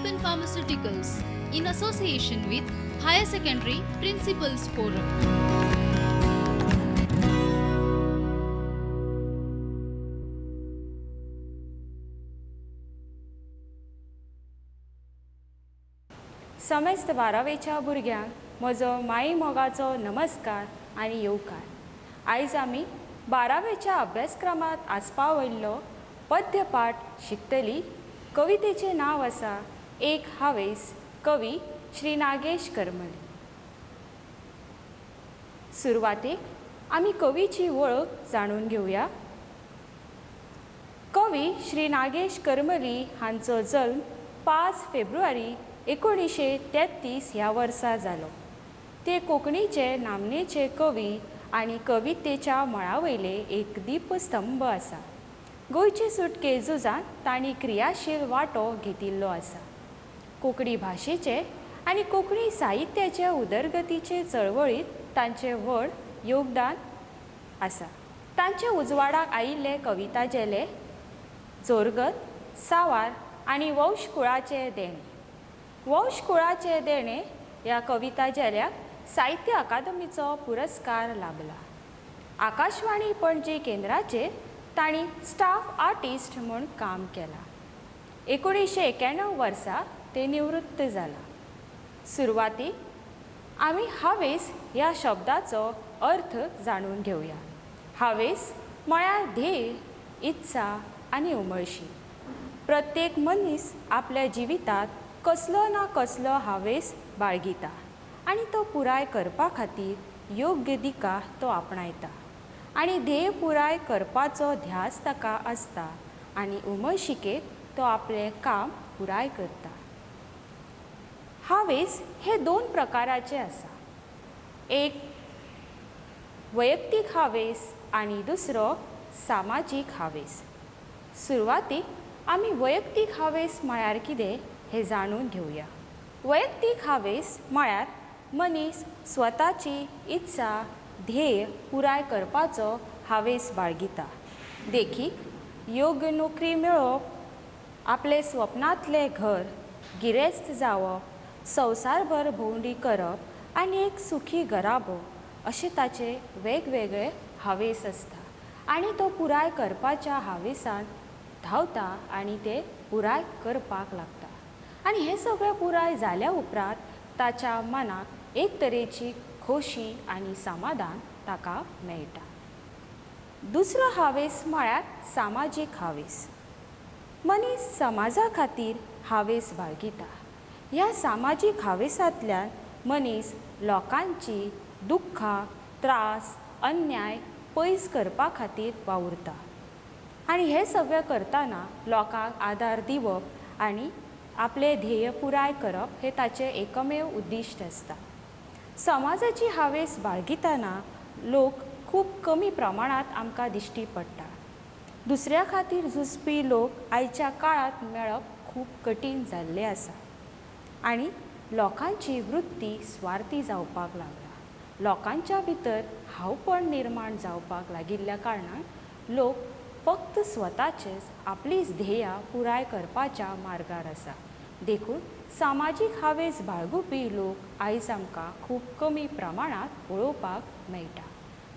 Alpine Pharmaceuticals in association with Higher Secondary Principals Forum. समेस्त 12वेच्या भुरग्यांक म्हजो माई मोगाचो नमस्कार आनी येवकार. आयज आमी 12वेच्या अभ्यासक्रमांत आस्पाविल्लो पद्यपाठ शिकतली. कवितेचें नांव आसा एक हावेस, कवी श्री नागेश करमली. सुरवातेक आमी कवीची वळख जाणून घेवया. कवी श्री नागेश करमली हांचो जल्म 5 फेब्रुवारी 1933 ह्या वर्सा जालो. ते कोंकणीचे नामनेचे कवी आनी कवितेच्या मळावयले एक दीपस्तंभ आसा. गोंयचे सुटके झुजांत तांणी क्रियाशील वांटो घेतिल्लो आसा. कोंकणी भाशेचे आनी कोंकणी साहित्याचे उदरगतीचे चळवळींत तांचें व्हड योगदान आसा. तांचे उजवाडाक आयिल्ले कविता जेले जोरगत, सावार आनी वंशकुळाचे देणे. वंशकुळाचे देणे ह्या कविता जेल्याक साहित्य अकादमीचो पुरस्कार लाभला. आकाशवाणी पणजी केंद्राचेर तांणी स्टाफ आर्टिस्ट म्हूण काम केलां. 1991 वर्सा ते निवृत्त जाला. सुरवातीक आमी हावेस ह्या शब्दाचो अर्थ जाणून घेवया. हावेस म्हळ्यार ध्येय, इत्सा आनी उमळशी. प्रत्येक मनीस आपल्या जिवितांत कसलो ना कसलो हावेस बाळगिता आनी तो पुराय करपा खातीर योग्य दिका तो आपणायता आनी ध्येय पुराय करपाचो ध्यास ताका आसता आनी उमळशिकेक तो आपलें काम पुराय करता. हावेस हे 2 प्रकाराचे आसा. एक वैयक्तीक हावेस आनी दुसरो सामाजीक हावेस. सुरवातीक आमी वैयक्तीक हावेस म्हळ्यार कितें हे जाणून घेवया. वैयक्तीक हावेस म्हळ्यार मनीस स्वताची इत्सा, ध्येय पुराय करपाचो हावेस बाळगिता. देखीक योग्य नोकरी मेळोवप, आपले स्वप्नांतले घर, गिरेस्त जावप, संवसारभर भोंवडी करप आनी एक सुखी घराबो अशे ताचे वेगवेगळे हावेस आसता आनी तो पुराय करपाच्या हावेसान धांवता आनी ते पुराय करपाक लागता. आनी हे सगळें पुराय जाल्या उपरांत ताच्या मनाक एक तरेची खोशी आनी समाधान ताका मेळटा. दुसरो हावेस म्हळ्यार सामाजीक हावेस. मनीस समाजा खातीर हावेस बाळगिता. ह्या सामाजीक हावेसांतल्यान मनीस लोकांची दुख्खां, त्रास, अन्याय पयस करपा खातीर वावुरता आनी हे सगळें करतना लोकांक आदार दिवप आनी आपले ध्येय पुराय करप हे ताचें एकमेव उद्दिश्ट आसता. समाजाची हावेस बाळगितना लोक खूब कमी प्रमाणांत आमकां दिश्टी पडटा. दुसऱ्या खातीर झुजपी लोक आयच्या काळांत मेळप खूब कठीण जाल्लें आसा आनी लोकांची वृत्ती स्वार्थी जावपाक लागला. लोकांच्या भितर हावपण निर्माण जावपाक लागिल्ल्या कारणान लोक फक्त स्वताचेच आपलीच ध्येयां पुराय करपाच्या मार्गार आसा. देखून सामाजीक हावेस बाळगुपी लोक आयज आमकां खूब कमी प्रमाणांत पळोवपाक मेळटा.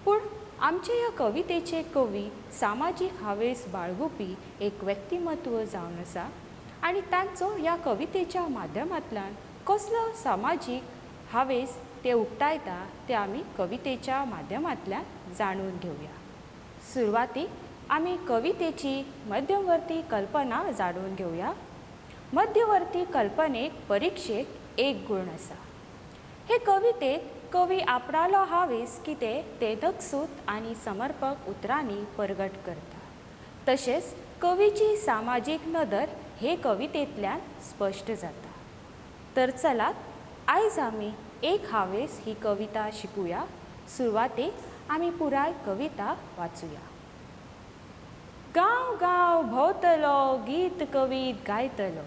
पूण आमचे ह्या कवितेचे कवी सामाजीक हावेस बाळगुपी एक व्यक्तिमत्व जावन आसा आनी तांचो ह्या कवितेच्या माध्यमांतल्यान कसलो सामाजीक हावेस ते उक्तायता ते आमी कवितेच्या माध्यमांतल्यान जाणून घेवया. सुरवातीक आमी कवितेची मध्यवर्ती कल्पना जाणून घेवया. मध्यवर्ती कल्पनेक परिक्षेक 1 गूण आसा. हे कवितेंत कवी आपणालो हावेस कितें ते नकसूद आनी समर्पक उतरांनी परगट करता. तशेंच कवीची सामाजीक नदर हे कवितेंतल्यान स्पश्ट जाता. तर चलात आयज आमी एक हावेस ही कविता शिकुया. सुरवातेक आमी पुराय कविता वाचुया. गांव गांव भोंवतलो गीत कवीत गायतलो.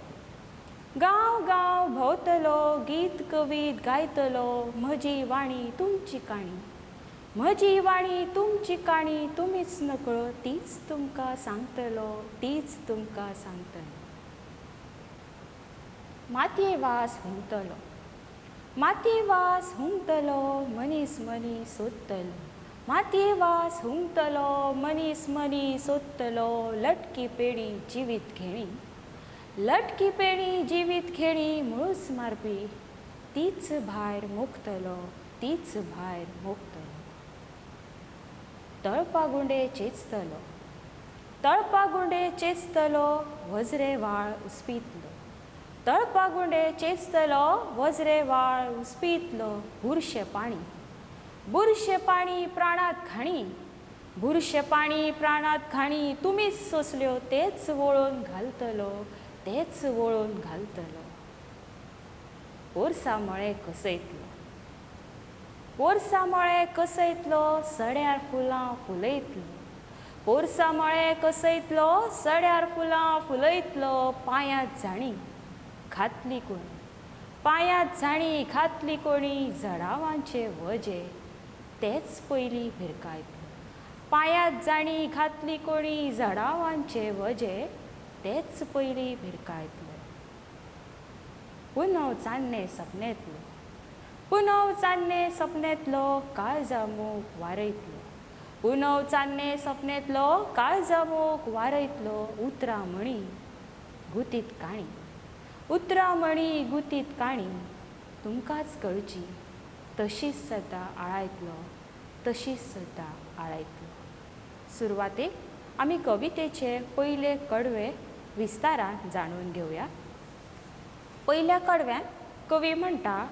गांव गांव भोंवतलो गीत कवीत गायतलो. म्हजी वाणी तुमची काणी. म्हजी वाणी तुमची काणी तुमीच नकळो तीच तुमकां सांगतलो. तीच तुमकां सांगतलो. मातये वास हुमतलो, मातये वास हुमतलो, मनीस मनीस सोदतलो, मातये वास हुमतलो, मनीस मनीस सोदतलो, लटकी पेडी जिवीत घेणी, लटकी पेडी जिवीत घेणी, मुळूस मारपी तीच भायर मोखतलो, तीच भायर मोखतलो. तळपागुंडे चेचतलो, तळपागुंडे चेचतलो, वज्रे वाळ उस्पितलो, तळपागुंडे चेचतलो, वज्रे वाळ उस्पितलो, बुरशे पाणी, बुरशे पाणी प्राणात घाणी, बुरशे पाणी प्राणात घाणी, तुम्हीच सोसल्यो तेच वळून घालतलो, तेच वळून घालतलो. पोरसा मळे कसयतलो, पोरसा मळे कसयतलो, सड्यार फुलां फुलयतलो, पोरसा मळे कसयतलो, सड्यार फुलां फुलयतलो, पांयांत झाणी घातली कोणी, पांयांत झाणी घातली कोणी, जडावांचे वजे तेच पयलीं भिरकायतलो, पांयांत झाणी घातली कोणी, जडावांचे वजे तेच पयलीं भिरकायतलो. पुनव चान्ने सपनेतलो, पुनव चान्ने सपनेतलो, काळजा मोग वारयतलो, पुनव चान्ने सपनेतलो, काळजा मोग वारयतलो, उतरां मणी गुतीत काणी, उतरां मणी गुतीत काणी, तुमकांच कळची तशीच सद्दां आळायतलो, तशीच सद्दां आळायतलो. सुरवातेक आमी कवितेचे पयले कडवे विस्तारान जाणून घेवया. पयल्या कडव्यान कवी म्हणटा,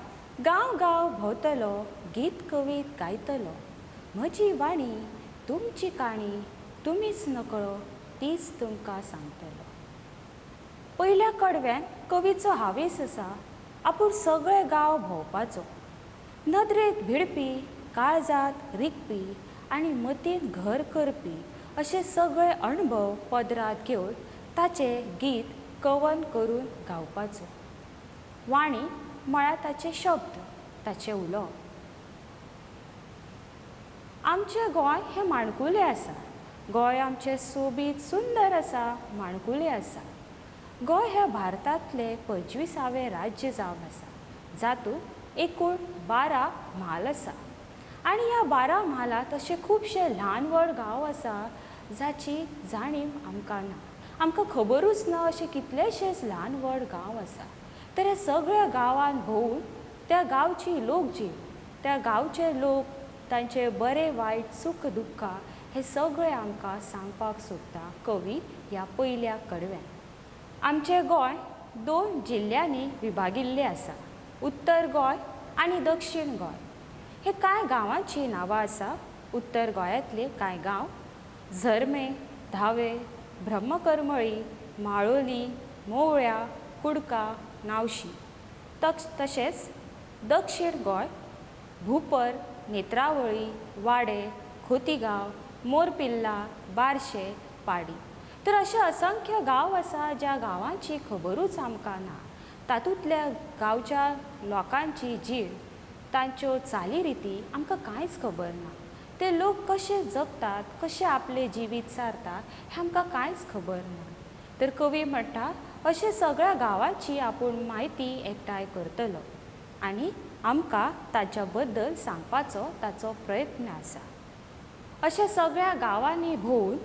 गांव गांव भोंवतलो, गीत कवीत गायतलो, म्हजी वाणी तुमची काणी, तुमीच नकळो तीच तुमकां सांगतलो. पयल्या कडव्यान कवीचो हावेस आसा आपूण सगळे गांव भोंवपाचो, नदरेत भिडपी, काळजात रिगपी आनी मतीन घर करपी अशे सगळे अणभव पदरात घेवन ताचें गीत कवन करून गावपाचो. वाणी म्हळ्यार ताचे शब्द, ताचें उलोवप. आमचें गोंय हें माणकुलें आसा, गोंय आमचें सोबीत सुंदर आसा, माणकुलें आसा. गोंय हें भारतांतलें 25वें राज्य जावन आसा, जातूंत एकूण 12 म्हाल आसा आनी ह्या 12 म्हालांत अशे खुबशे ल्हान व्हड गांव आसा जाची जाणीव आमकां ना, आमकां खबरूच ना अशे कितलेशेच ल्हान व्हड गांव आसा. तर ह्या सगळ्या गांवांत भोंवून त्या गांवची लोकजीण, त्या गांवचे लोक, तांचे बरे वायट सुख दुख्खा हे सगळें आमकां सांगपाक सोदता कवी ह्या पयल्या कडव्यान. आमचें गोंय 2 जिल्ल्यांनी विभागिल्लें आसा, उत्तर गोंय आनी दक्षिण गोंय. हे कांय गांवांची नांवां आसा. उत्तर गोंयांतले कांय गांव झरमे, धावे, ब्रह्मकरमळी, माळोली, मोवळ्या, कुडका, नावशी. तशेंच दक्षिण गोंय भूपर, नेत्रावळी, वाडे, खोतीगांव, मोरपिल्ला, बार्शे, पाडी. तर अशे असंख्य गांव आसा ज्या गांवांची खबरूच आमकां ना. तातूंतल्या गांवच्या लोकांची जीण, तांच्यो चालीरिती आमकां कांयच खबर ना. ते लोक कशे जगतात, कशे आपले जिवीत सारतात हें आमकां कांयच खबर ना. तर कवी म्हणटा अशे सगळ्या गांवांची आपूण म्हायती एकठांय करतलो आनी आमकां ताच्या बद्दल सांगपाचो ताचो प्रयत्न आसा. अशा सगळ्या गांवांनी भोंवून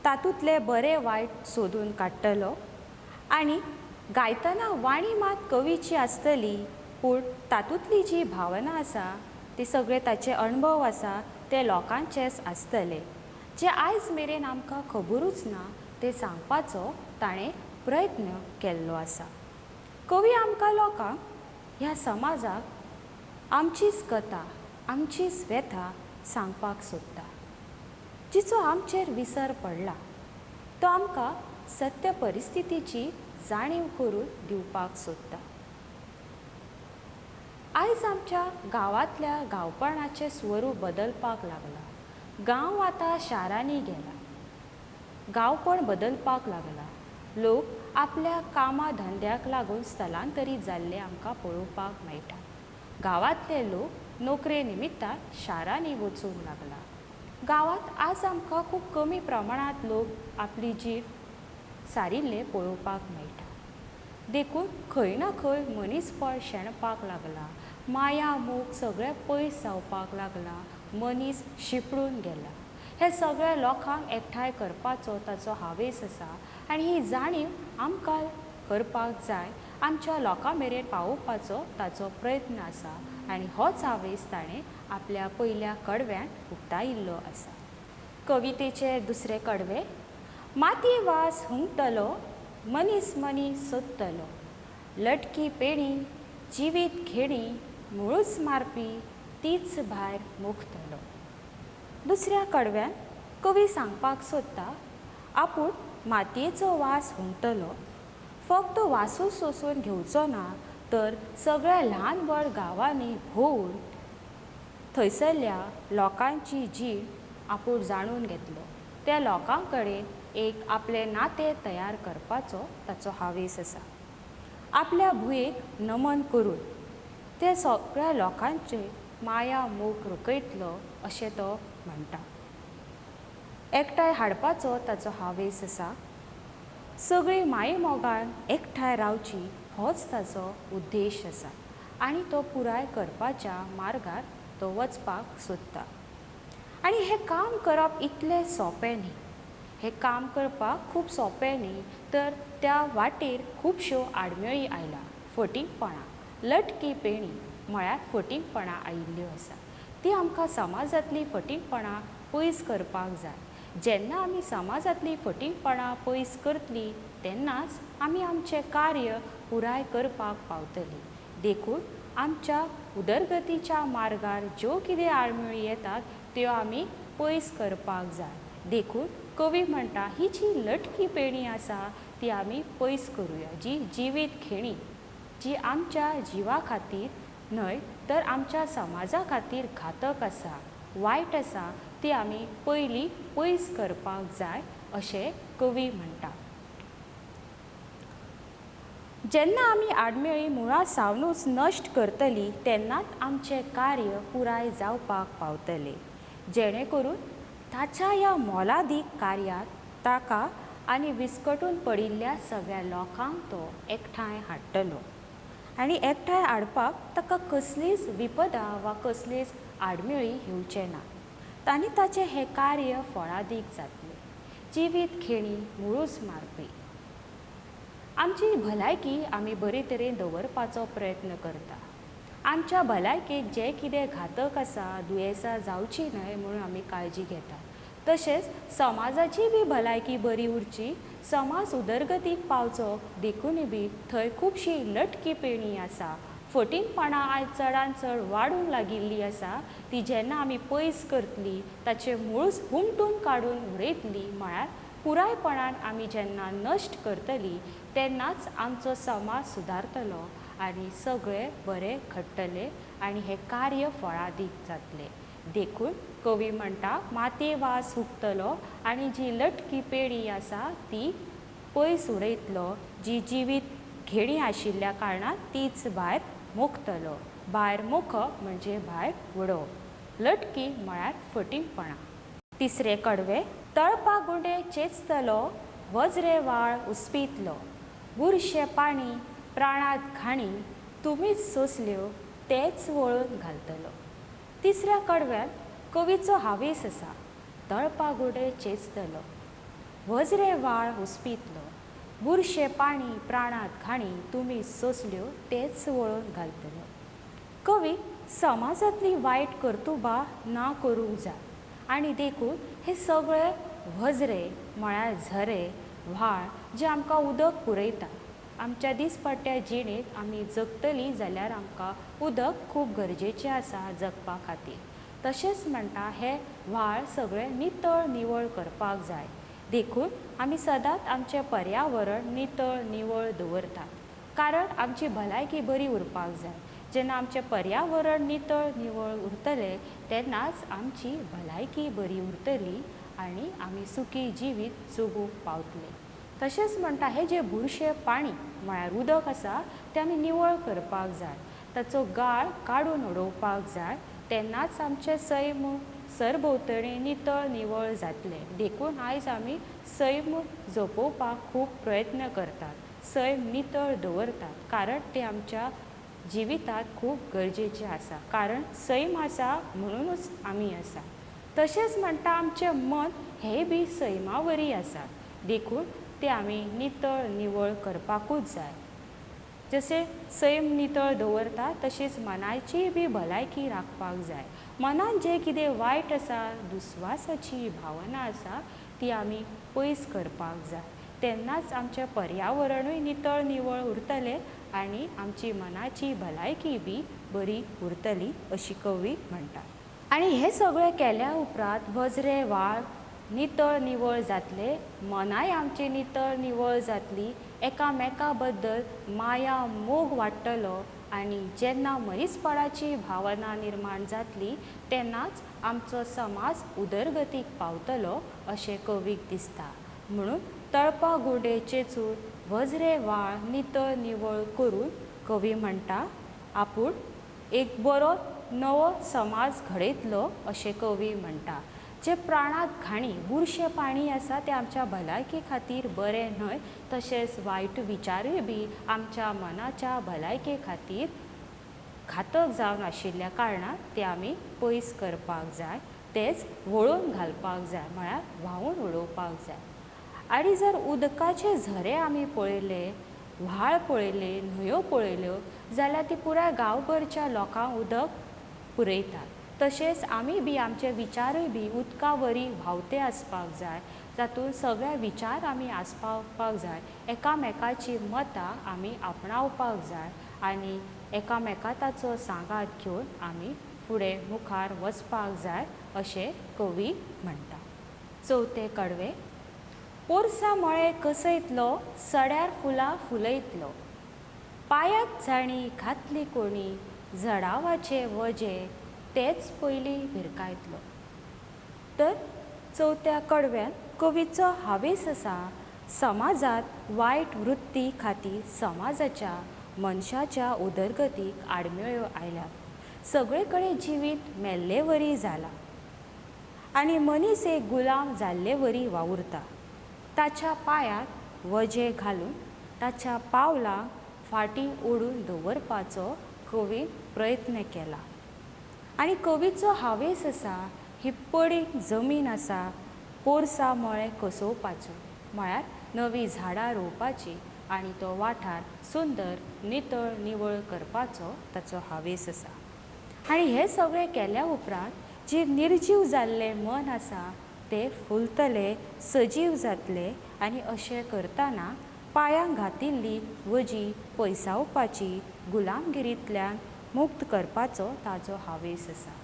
तातूंतले बरे वायट सोदून काडटलो आनी गायतना वाणी मात कवीची आसतली, पूण तातूंतली जी भावना आसा, ती सगळे ताचे अणभव आसा ते लोकांचेच आसतले, जे आयज मेरेन आमकां खबरूच ना ते सांगपाचो ताणें प्रयत्न केल्लो आसा. कवी आमकां लोकांक, ह्या समाजाक आमचीच कथा, आमचीच व्यथा सांगपाक सोदता, जिचो आमचेर विसर पडला. तो आमकां सत्य परिस्थितीची जाणीव करून दिवपाक सोदता. आयज आमच्या गांवांतल्या गांवपणाचें स्वरूप बदलपाक लागला. गांव आतां शारांनी गेला, गांवपण बदलपाक लागला. लोक आपल्या कामा धंद्याक लागून स्थलांतरीत जाल्ले आमकां पळोवपाक मेळटा. गांवांतले लोक नोकरे निमित्तान शारांनी वचूंक लागला. गांवांत आज आमकां खूब कमी प्रमाणांत लोक आपली जीण सारिल्ले पळोवपाक मेळटा. देखून खंय ना खंय मनीसपण शेणपाक लागला, माया मोग सगळें पयस जावपाक लागला, मनीस शिपडून गेला. हे सगळ्या लोकांक एकठांय करपाचो ताचो हावेस आसा आनी ही जाणीव आमकां करपाक जाय, आमच्या लोकां मेरेन पावोवपाचो ताचो प्रयत्न आसा आनी होच हावेस ताणें आपल्या पयल्या कडव्यान उक्तायिल्लो आसा. कवितेचे दुसरे कडवे. माती वास हुंकतलो, मनीस मनीस सोदतलो, लटकी पेणी जिवीत घेणी मुळूच मारपी तीच भायर मुक्तलो. दुसऱ्या कडव्यान कवी सांगपाक सोदता आपूण मातयेचो वास हुंकतलो, फक्त वासूच सोसून घेवचो ना तर सगळ्या ल्हान व्हड गांवांनी भोंवून थंयसरल्या लोकांची जीण आपूण जाणून घेतलो. त्या लोकां कडेन एक आपले नातें तयार करपाचो ताचो हावेस आसा. आपल्या भुंयेक नमन करून ते सगळ्या लोकांचे माया मोग रकयतलो अशें तो म्हणटा. एकठांय हाडपाचो ताचो हावेस आसा. सगळीं माये मोगान एकठांय रावची होच ताचो उद्देश आसा आनी तो पुराय करपाच्या मार्गार तो वचपाक सोदता. आनी हें काम करप इतलें सोंपें न्ही. हें काम करपाक खूब सोंपें न्ही, तर त्या वाटेर खुबश्यो आडमेळी आयल्या. फटींगपणां, लटकी पेणी म्हळ्यार फटींगपणां आयिल्ल्यो आसा. ती आमकां समाजांतलीं फटींगपणां पयस करपाक जाय. जेन्ना आमी समाजांतलीं फटींगपणां पयस करतलीं तेन्नाच आमी आमचें कार्य पुराय करपाक पावतलीं. देखून आमच्या उदरगतीच्या मार्गार ज्यो कितें आडमेळी येतात त्यो आमी पयस करपाक जाय. देखून कवी म्हणटा ही जी लटकी पेणी आसा ती आमी पयस करुया. जी जिवीत घेणी, जी आमच्या जिवा खातीर न्हय तर आमच्या समाजा खातीर घातक आसा, वायट आसा, ती आमी पयलीं पयस करपाक जाय अशें कवी म्हणटा. जेन्ना आमी आडमेळी मुळा सावनूच नश्ट करतलीं तेन्नाच आमचें कार्य पुराय जावपाक पावतलें. जेणे करून ताच्या ह्या मोलादीक कार्यांत ताका आनी विस्कटून पडिल्ल्या सगळ्या लोकांक तो एकठांय हाडटलो. आनी एकठांय हाडपाक ताका कसलीच विपदा वा कसलीच आडमेळी येवचे ना. आनी ताचें हें कार्य फळादीक जातलें. जिवीत घेणी मुळूच मारपी. आमची भलायकी आमी बरे तरेन दवरपाचो प्रयत्न करता. आमच्या भलायकेक जें कितें घातक आसा, दुयेंसां जावची न्हय म्हणून आमी काळजी घेता. तशेंच समाजाची बी भलायकी बरी उरची, समाज उदरगतीक पावचो देखून बी थंय खुबशी लटकी पेणी आसा, फटींगपणां आयज चडांत चड वाडूंक लागिल्लीं आसा. ती जेन्ना आमी पयस करतलीं ताचें मूळच हुमटून काडून उडयतलीं म्हळ्यार पुरायपणान आमी जेन्ना नश्ट करतलीं तेन्नाच आमचो समाज सुदारतलो आनी सगळें बरें घडटलें आनी हें कार्य फळादीक जातलें. देखून कवी म्हणटा मातये वास हुंकतलो आनी जी लटकी पेणी आसा ती पयस उडयतलो. जी जिवीत घेणी आशिल्ल्या कारणान तीच भायर मुक्तलो. भायर मुखप म्हणजे भायर उडोवप. लटकी म्हळ्यार फटींगपणां. तिसरे कडवे. तळपा गुंडे चेंचतलो, वज्रे वाळ उस्पितलो, बुरशें पाणी प्राणांत घाणी तुमीच सोंसल्यो तेच वळून घालतलो. तिसऱ्या कडव्यान कवीचो हावेस आसा. तळपा गुंडे चेंचतलो, वज्रे वाळ उस्पितलो, बुरशें पाणी प्राणांत घाणी तुमीच सोंसल्यो तेच वळून घालतलो. कवी समाजांतली वायट कर्तुबां ना करूंक जाय आनी देखून हे सगळे वज्रे म्हळ्यार झरे, व्हाळ जे आमकां उदक पुरयता. आमच्या दिसपट्ट्या जिणेंत आमी जगतलीं जाल्यार आमकां उदक खूब गरजेचें आसा जगपा खातीर. तशेंच म्हणटा हे व्हाळ सगळें नितळ निवळ करपाक जाय. देखून आमी सदांच आमचें पर्यावरण नितळ निवळ दवरतात कारण आमची भलायकी बरी उरपाक जाय. जेन्ना आमचें पर्यावरण नितळ निवळ उरतलें तेन्नाच आमची भलायकी बरी उरतली आनी आमी सुखी जिवीत जगूंक पावतले. तशेंच म्हणटा हें जें बुरशें पाणी म्हळ्यार उदक आसा तें आमी निवळ करपाक जाय. ताचो गाळ काडून उडोवपाक जाय तेन्नाच आमचें सैम सरभोंवतणी नितळ निवळ जातलें. देखून आयज आमी सैम जपोवपाक खूब प्रयत्न करतात. सैम नितळ दवरतात कारण ते आमच्या जिवितांत खूब गरजेचें आसा कारण सैम आसा म्हणूनच आमी आसा तशेंच म्हणटा आमचें मन हें बी सैमा वरी आसा देखून ते आमी नितळ निवळ करपाकूच जाय जशें सैम नितळ दवरता तशीच मनाची बी भलायकी राखपाक जाय मनान जें कितें वायट आसा दुस्वासाची भावना आसा ती आमी पयस करपाक जाय तेन्नाच आमचें पर्यावरणूय नितळ निवळ उरतलें आनी आमची मनाची भलायकी बी बरी उरतली अशी कवी म्हणटा आनी हें सगळें केल्या उपरांत वजरे वाळ नितळ निवळ जातले मनाय आमची नितळ निवळ जातली एकामेका बद्दल माया मोग वाडटलो आनी जेन्ना मनीसपणाची भावना निर्माण जातली तेन्नाच आमचो समाज उदरगतीक पावतलो अशें कवीक दिसता म्हणून तळपा गुंडे चेंचून वजरे वाळ नितळ निवळ करून कवी म्हणटा आपूण एक बरो नवो समाज घडयतलो अशें कवी म्हणटा जे प्राणांत घाणी बुरशें पाणी आसा तें आमच्या भलायके खातीर बरें न्हय तशेंच वायट विचारूय बी आमच्या मनाच्या भलायके खातीर घातक जावन आशिल्ल्या कारणान ते आमी पयस करपाक जाय तेच वळोवन घालपाक जाय म्हळ्यार व्हांवून उडोवपाक जाय आनी जर उदकाचे झरे आमी पळयले व्हाळ पळयले न्हंयो पळयल्यो जाल्यार ती पुराय गांवभरच्या लोकांक उदक पुरयतात तशेंच आमी बी आमचे विचारूय बी उदका वरी व्हांवते आसपाक जाय जातून सगळे विचार आमी आसपावपाक जाय एकामेकाची मतां आमी आपणावपाक जाय आनी एकामेकाचो सांगात घेवन आमी फुडें मुखार वचपाक जाय अशें कवी म्हणटा चवथे कडवे पोरसा मळे कसयतलो सड्यार फुलां फुलयतलो पांयांत जाणी घातली कोणी जडावाचे वजे तेच पयलीं भिरकायतलो तर चवथ्या कडव्यान कवीचो हावेस आसा समाजांत वायट वृत्ती खातीर समाजाच्या मनशाच्या उदरगतीक आडमेळ्यो आयल्यात सगळे कडेन जिवीत मेल्ले वरी जाला आनी मनीस एक गुलाम जाल्ले वरी वावुरता ताच्या पांयांत वजे घालून ताच्या पावलांक फाटीं ओडून दवरपाचो कवीन प्रयत्न केला आनी कवीचो हावेस आसा ही पडीक जमीन आसा पोरसा मळे कसोवपाचो म्हळ्यार नवी झाडां रोवपाची आनी तो वाठार सुंदर नितळ निवळ करपाचो ताचो हावेस आसा आनी हें सगळें केल्या उपरांत जी निर्जीव जाल्लें मन आसा ते फुलतले सजीव जातले आनी अशें करतना पांयांक घातिल्ली वजी पयसावपाची गुलामगिरींतल्यान मुक्त करपाचो ताचो हावेस आसा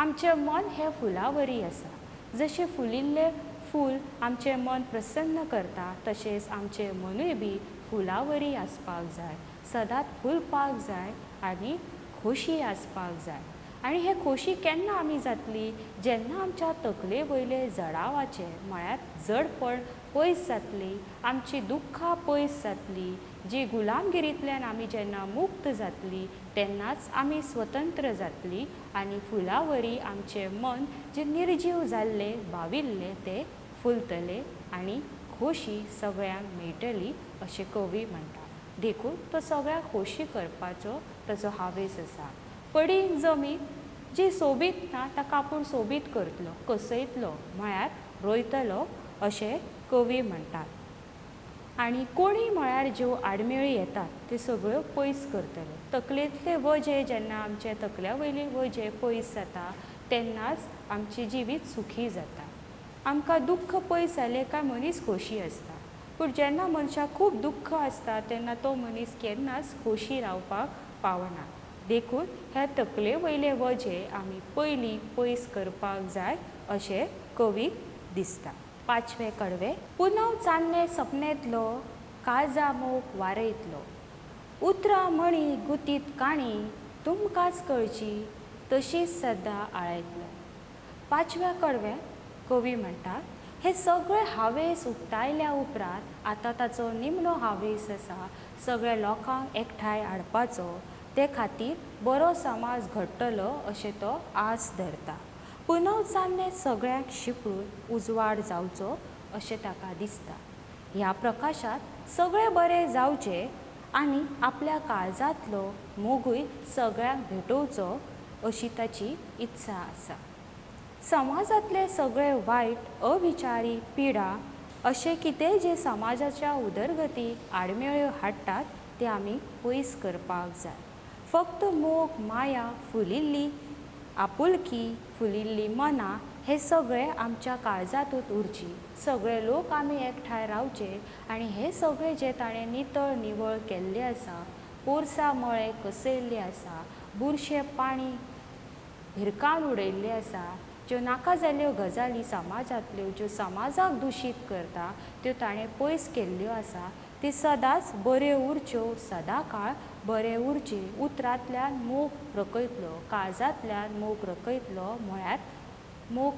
आमचें मन हें फुलां वरी आसा जशें फुलिल्लें फूल आमचें मन प्रसन्न करता तशेंच आमचें मनूय बी फुलां वरी आसपाक जाय सदांच फुलपाक जाय आनी खोशी आसपाक जाय आनी हे खोशी केन्ना आमी जातली जेन्ना आमच्या तकले वयले जडावाचे म्हळ्यार जडपण पयस जातली आमची दुख्खां पयस जातली जी गुलामगिरींतल्यान आमी जेन्ना मुक्त जातली तेन्नाच आमी स्वतंत्र जातली आनी फुलां वरी आमचें मन जे निर्जीव जाल्ले बाविल्ले ते फुलतले आनी खोशी सगळ्यांक मेळटली अशें कवी म्हणटा देखून तो सगळ्यांक खोशी करपाचो ताचो हावेस आसा पडीक जमीन जी सोबीत ना ताका आपूण सोबीत करतलो कसयतलो म्हळ्यार रोयतलो अशें कवी म्हणटात आनी कोणी म्हळ्यार ज्यो आडमेळी येतात त्यो सगळ्यो पयस करतले तकलेंतले वजे जेन्ना आमचे तकल्या वयले वजे पयस जाता तेन्नाच आमचें जिवीत सुखी जाता आमकां दुख्ख पयस जालें काय मनीस खोशी आसता पूण जेन्ना मनशाक खूब दुख्ख आसता तेन्ना तो मनीस केन्नाच खोशी रावपाक पावना देखून हे तकले वयले वजे आमी पयलीं पयस करपाक जाय अशें कवीक दिसता पांचवे कडवे पुनव चान्ने सपनेंतलो काळजा मोग वारयतलो उतरां मणी गुतीत काणी तुमकांच कळची तशीच सद्दां आळयतलो पांचव्या कडव्यान कवी म्हणटात हे सगळे हावेस उक्तायल्या उपरांत आतां ताचो निमणो हावेस आसा सगळ्या लोकांक एकठांय हाडपाचो ते खातीर बरो समाज घडटलो अशें तो आस धरता पुनव चान्ने सगळ्यांक शिपडून उजवाड जावचो अशें ताका दिसता ह्या प्रकाशात सगळे बरे जावचे आनी आपल्या काळजांतलो मोगूय सगळ्यांक भेटोवचो अशी ताची इत्सा आसा. समाजांतले सगळे वायट अविचारी पिडा अशें कितेंय जे समाजाच्या उदरगतीक आडमेळ्यो हाडटात ते आमी पयस करपाक जाय. फक्त मोग माया फुलिल्ली आपुलकी फुलिल्ली मनां हे सगळे आमच्या काळजांतूच उरची. सगळे लोक आमी एकठांय रावचे आनी हे सगळे जे ताणें नितळ निवळ केल्ले आसा, पोरसां मळे कसयल्ले आसा, बुरशें पाणी भिरकावन उडयल्ले आसा, ज्यो नाका जाल्ल्यो गजाली समाजांतल्यो ज्यो समाजाक दूशीत करता त्यो ताणें पयस केल्ल्यो आसा, ती सदांच बऱ्यो उरच्यो, सदां काळ बरें उरचे. उतरांतल्यान मोग रकयतलो, काळजांतल्यान मोग रकयतलो म्हळ्यार मोग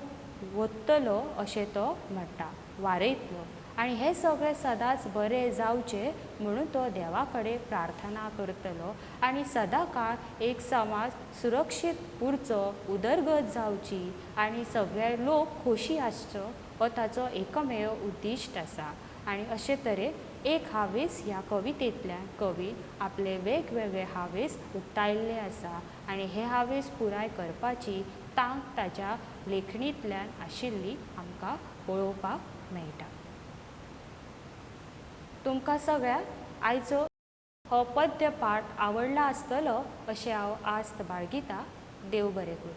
वतलो अशें तो म्हणटा, वारयतलो. आनी हे सगळे सदांच बरें जावचे म्हणून तो देवा कडेन प्रार्थना करतलो आनी सदां काळ एक समाज सुरक्षीत उरचो, उदरगत जावची आनी सगळे लोक खोशी आसच्यो हो ताचो एकमेव उद्दिश्ट आसा. आनी अशे तरेन एक हावेस ह्या कवितेंतल्यान कवी आपले वेगवेगळे हावेस उक्तायल्ले आसा आनी हे हावेस पुराय करपाची तांक ताच्या लेखणींतल्यान आशिल्ली आमकां पळोवपाक मेळटा. तुमकां सगळ्यांक आयचो हो पद्य पाठ आवडला आसतलो अशें हांव आस्त बाळगितां. देव बरें करूं.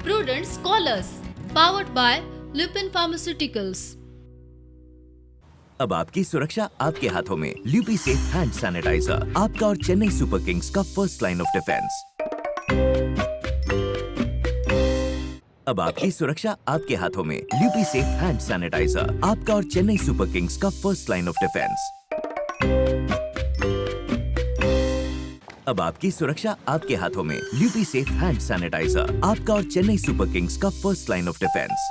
Prudent Scholars, powered by Lupin Pharmaceuticals. अब आपकी सुरक्षा आपके हाथों में. ल्यूपी सेफ हैंड सैनिटाइजर, आपका और चेन्नई सुपर किंग्स का फर्स्ट लाइन ऑफ डिफेंस. अब आपकी सुरक्षा आपके हाथों में. ल्यूपी सेफ हैंड सैनिटाइजर, आपका और चेन्नई सुपर किंग्स का फर्स्ट लाइन ऑफ डिफेंस. अब आपकी सुरक्षा आपके हाथों में. ल्यूपी सेफ हैंड सैनिटाइजर, आपका और चेन्नई सुपर किंग्स का फर्स्ट लाइन ऑफ डिफेंस.